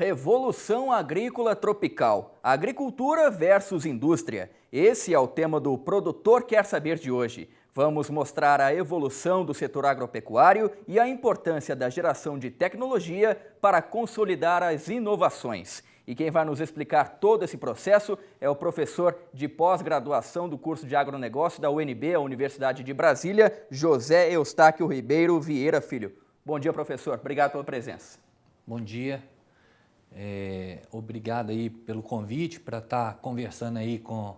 Revolução agrícola tropical. Agricultura versus indústria. Esse é o tema do Produtor Quer Saber de hoje. Vamos mostrar a evolução do setor agropecuário e a importância da geração de tecnologia para consolidar as inovações. E quem vai nos explicar todo esse processo é o professor de pós-graduação do curso de agronegócio da UNB, a Universidade de Brasília, José Eustáquio Ribeiro Vieira Filho. Bom dia, professor. Obrigado pela presença. Bom dia. Obrigado aí pelo convite para estar conversando aí com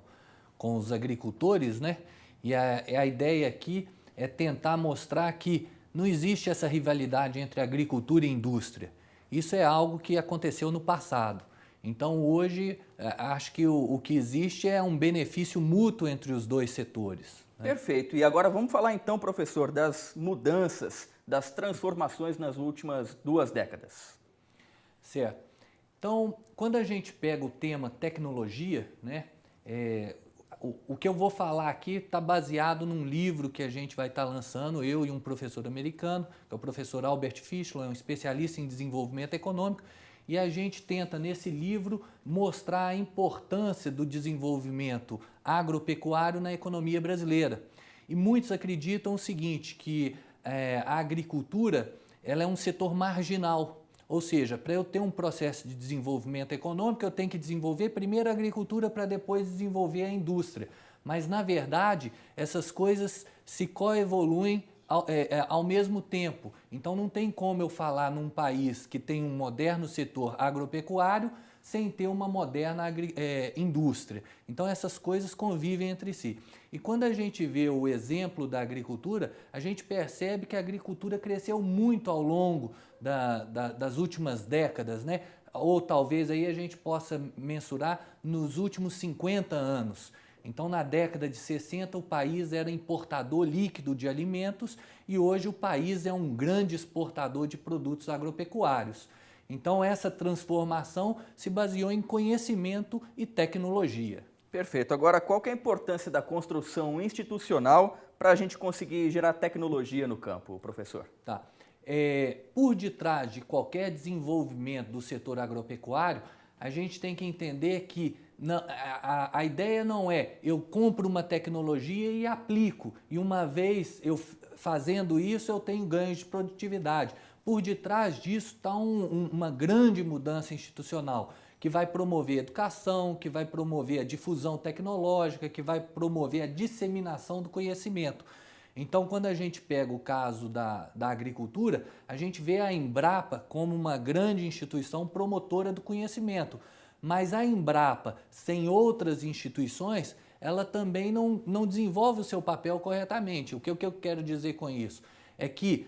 os agricultores, né? E a ideia aqui é tentar mostrar que não existe essa rivalidade entre agricultura e indústria. Isso é algo que aconteceu no passado. Então hoje acho que o que existe é um benefício mútuo entre os dois setores, né? Perfeito. E agora vamos falar então, professor, das mudanças, das transformações nas últimas 2 décadas. Certo. Então, quando a gente pega o tema tecnologia, né, o que eu vou falar aqui está baseado num livro que a gente vai estar lançando, eu e um professor americano, que é o professor Albert Fischler, um especialista em desenvolvimento econômico, e a gente tenta nesse livro mostrar a importância do desenvolvimento agropecuário na economia brasileira. E muitos acreditam o seguinte, que a agricultura ela é um setor marginal. Ou seja, para eu ter um processo de desenvolvimento econômico, eu tenho que desenvolver primeiro a agricultura para depois desenvolver a indústria. Mas, na verdade, essas coisas se coevoluem ao mesmo tempo. Então, não tem como eu falar num país que tem um moderno setor agropecuário sem ter uma moderna indústria. Então, essas coisas convivem entre si. E quando a gente vê o exemplo da agricultura, a gente percebe que a agricultura cresceu muito ao longo das últimas décadas, né? Ou talvez aí a gente possa mensurar nos últimos 50 anos. Então, na década de 60, o país era importador líquido de alimentos e hoje o país é um grande exportador de produtos agropecuários. Então, essa transformação se baseou em conhecimento e tecnologia. Perfeito. Agora, qual que é a importância da construção institucional para a gente conseguir gerar tecnologia no campo, professor? Tá. Por detrás de qualquer desenvolvimento do setor agropecuário, a gente tem que entender que a ideia não é eu compro uma tecnologia e aplico, e uma vez eu fazendo isso eu tenho ganhos de produtividade. Por detrás disso está uma grande mudança institucional, que vai promover a educação, que vai promover a difusão tecnológica, que vai promover a disseminação do conhecimento. Então, quando a gente pega o caso da agricultura, a gente vê a Embrapa como uma grande instituição promotora do conhecimento. Mas a Embrapa, sem outras instituições, ela também não desenvolve o seu papel corretamente. O que eu quero dizer com isso? É que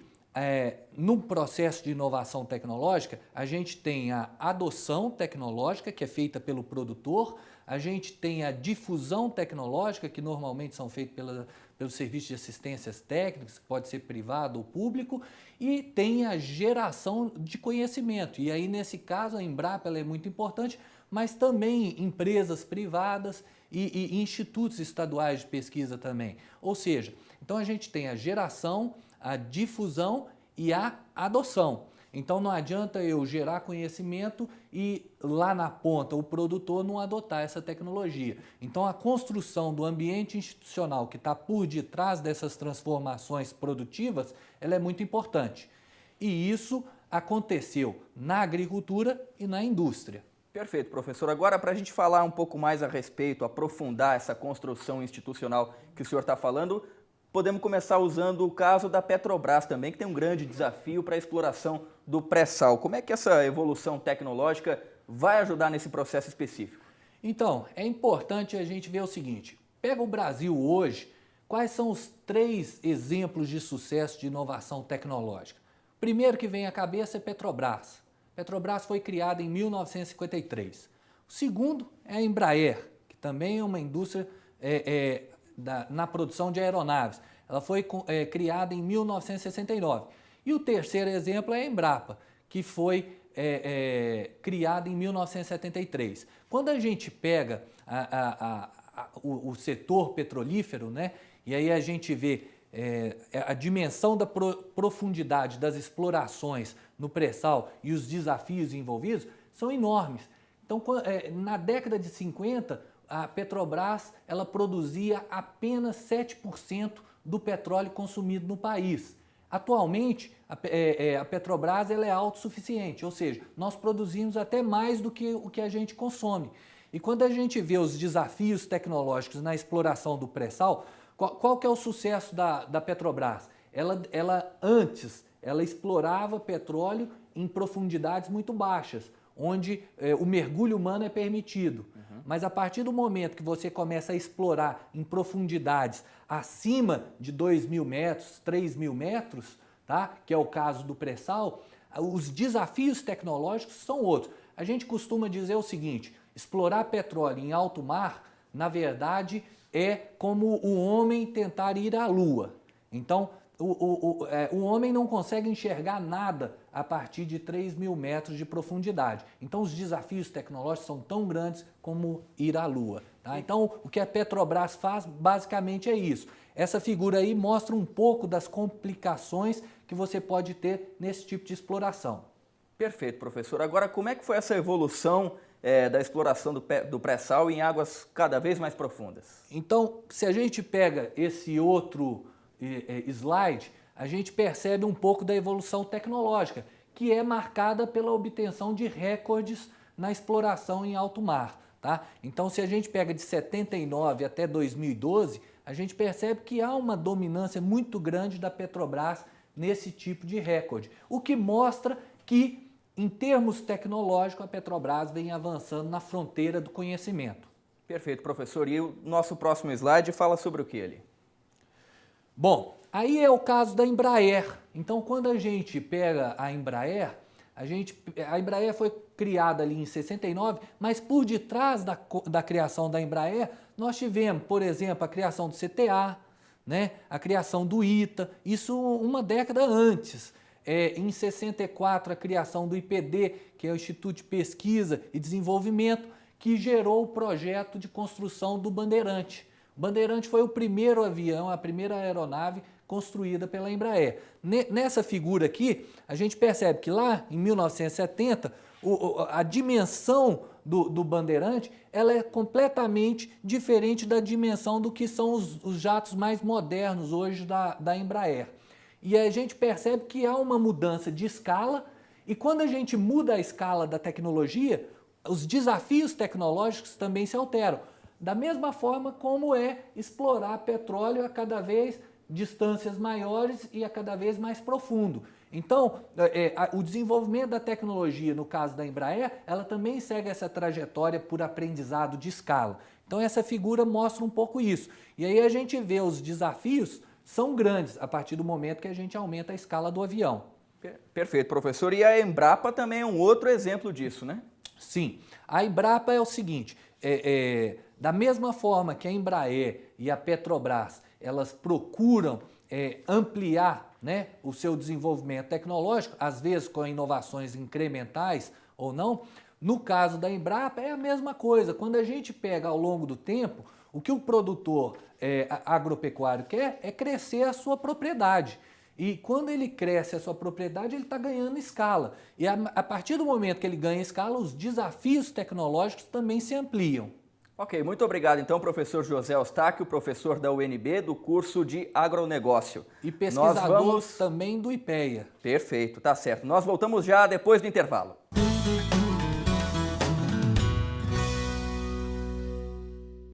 no processo de inovação tecnológica, a gente tem a adoção tecnológica, que é feita pelo produtor, a gente tem a difusão tecnológica, que normalmente são feitas pelo serviço de assistências técnicas, que pode ser privado ou público, e tem a geração de conhecimento. E aí, nesse caso, a Embrapa ela é muito importante, mas também empresas privadas e institutos estaduais de pesquisa também. Ou seja, então a gente tem a geração, a difusão e a adoção. Então não adianta eu gerar conhecimento e lá na ponta o produtor não adotar essa tecnologia. Então a construção do ambiente institucional que está por detrás dessas transformações produtivas, ela é muito importante. E isso aconteceu na agricultura e na indústria. Perfeito, professor. Agora, para a gente falar um pouco mais a respeito, aprofundar essa construção institucional que o senhor está falando, podemos começar usando o caso da Petrobras também, que tem um grande desafio para a exploração do pré-sal. Como é que essa evolução tecnológica vai ajudar nesse processo específico? Então, é importante a gente ver o seguinte, pega o Brasil hoje, quais são os 3 exemplos de sucesso de inovação tecnológica? O primeiro que vem à cabeça é Petrobras. Petrobras foi criada em 1953. O segundo é a Embraer, que também é uma indústria na produção de aeronaves. Ela foi criada em 1969. E o terceiro exemplo é a Embrapa, que foi criada em 1973. Quando a gente pega o setor petrolífero, né, e aí a gente vê a dimensão da profundidade das explorações no pré-sal e os desafios envolvidos, são enormes. Então, na década de 50, a Petrobras ela produzia apenas 7% do petróleo consumido no país. Atualmente, a Petrobras ela é autossuficiente, ou seja, nós produzimos até mais do que o que a gente consome. E quando a gente vê os desafios tecnológicos na exploração do pré-sal, qual que é o sucesso da Petrobras? Antes, ela explorava petróleo em profundidades muito baixas, onde o mergulho humano é permitido. Mas a partir do momento que você começa a explorar em profundidades acima de 2.000 metros, 3.000 metros, tá? Que é o caso do pré-sal, os desafios tecnológicos são outros. A gente costuma dizer o seguinte: explorar petróleo em alto mar, na verdade, é como o homem tentar ir à Lua. Então, o homem não consegue enxergar nada a partir de 3.000 metros de profundidade. Então, os desafios tecnológicos são tão grandes como ir à Lua. Tá? Então, o que a Petrobras faz basicamente é isso. Essa figura aí mostra um pouco das complicações que você pode ter nesse tipo de exploração. Perfeito, professor. Agora, como é que foi essa evolução da exploração do pré-sal em águas cada vez mais profundas? Então, se a gente pega esse outro slide, a gente percebe um pouco da evolução tecnológica, que é marcada pela obtenção de recordes na exploração em alto mar. Tá? Então, se a gente pega de 79 até 2012, a gente percebe que há uma dominância muito grande da Petrobras nesse tipo de recorde, o que mostra que, em termos tecnológicos, a Petrobras vem avançando na fronteira do conhecimento. Perfeito, professor. E o nosso próximo slide fala sobre o que ali? Bom, aí é o caso da Embraer. Então, quando a gente pega a Embraer, a Embraer foi criada ali em 69, mas por detrás da criação da Embraer, nós tivemos, por exemplo, a criação do CTA, né, a criação do ITA, isso uma década antes. Em 64, a criação do IPD, que é o Instituto de Pesquisa e Desenvolvimento, que gerou o projeto de construção do Bandeirante. O Bandeirante foi o primeiro avião, a primeira aeronave construída pela Embraer. Nessa figura aqui, a gente percebe que lá em 1970, a dimensão do Bandeirante ela é completamente diferente da dimensão do que são os jatos mais modernos hoje da Embraer. E a gente percebe que há uma mudança de escala, e quando a gente muda a escala da tecnologia, os desafios tecnológicos também se alteram. Da mesma forma como é explorar petróleo a cada vez distâncias maiores e a cada vez mais profundo. Então, o desenvolvimento da tecnologia, no caso da Embraer, ela também segue essa trajetória por aprendizado de escala. Então, essa figura mostra um pouco isso. E aí a gente vê os desafios são grandes a partir do momento que a gente aumenta a escala do avião. Perfeito, professor. E a Embrapa também é um outro exemplo disso, né? Sim. A Embrapa é o seguinte, da mesma forma que a Embraer e a Petrobras, elas procuram ampliar, né, o seu desenvolvimento tecnológico, às vezes com inovações incrementais ou não, no caso da Embrapa é a mesma coisa. Quando a gente pega ao longo do tempo, o que o produtor agropecuário quer é crescer a sua propriedade. E quando ele cresce a sua propriedade, ele está ganhando escala. E a partir do momento que ele ganha escala, os desafios tecnológicos também se ampliam. Ok, muito obrigado então, professor José Eustáquio, professor da UNB do curso de agronegócio. E pesquisador também do IPEA. Perfeito, tá certo. Nós voltamos já depois do intervalo.